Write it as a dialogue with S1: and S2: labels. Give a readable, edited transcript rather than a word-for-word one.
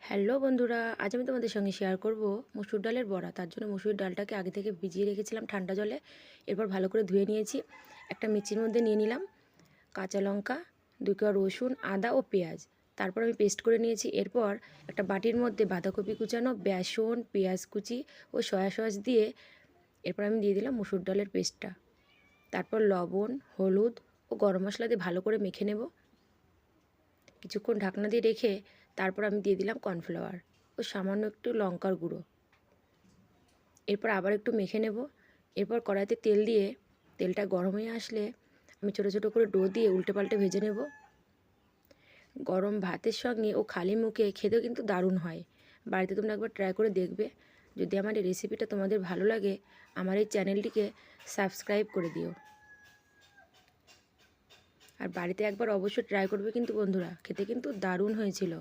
S1: Hello বন্ধুরা, আজ আমি তোমাদের সঙ্গে শেয়ার করব মসুর ডালের বড়া। তার জন্য মসুর ডালটাকে আগে থেকে ভিজিয়ে রেখেছিলাম ঠান্ডা জলে। এরপর ভালো করে ধুয়ে নিয়েছি। একটা মিক্সির মধ্যে নিয়ে নিলাম কাঁচা লঙ্কা, 2 কোয়া রসুন, আদা ও পেঁয়াজ। তারপর আমি পেস্ট করে নিয়েছি। এরপর একটা বাটির মধ্যে বাঁধাকপি কুচানো, বেসন, পেঁয়াজ কুচি ও সয়া সস দিয়ে এরপর আমি দিয়ে দিলাম মসুর ডালের পেস্টটা। তারপর লবণ, হলুদ ও গরম মশলা দিয়ে ভালো করে মেখে নেব। কিছুক্ষণ ঢাকনা দিয়ে রেখে তারপর আমি দিয়ে দিলাম কর্নফ্লাওয়ার ও সামান্য একটু লঙ্কার গুঁড়ো। এরপর আবার একটু মেখে নেব। এরপর কড়াইতে তেল দিয়ে তেলটা গরম হয়ে আসলে আমি ছোটো ছোটো করে ডো দিয়ে উল্টে পাল্টে ভেজে নেব। গরম ভাতের সঙ্গে ও খালি মুখে খেতেও কিন্তু দারুণ হয়। বাড়িতে তোমরা একবার ট্রাই করে দেখবে। যদি আমার এই রেসিপিটা তোমাদের ভালো লাগে, আমার এই চ্যানেলটিকে সাবস্ক্রাইব করে দিও। আর বাড়িতে একবার অবশ্যই ট্রাই করবে কিন্তু বন্ধুরা, খেতে কিন্তু দারুণ হয়েছিল।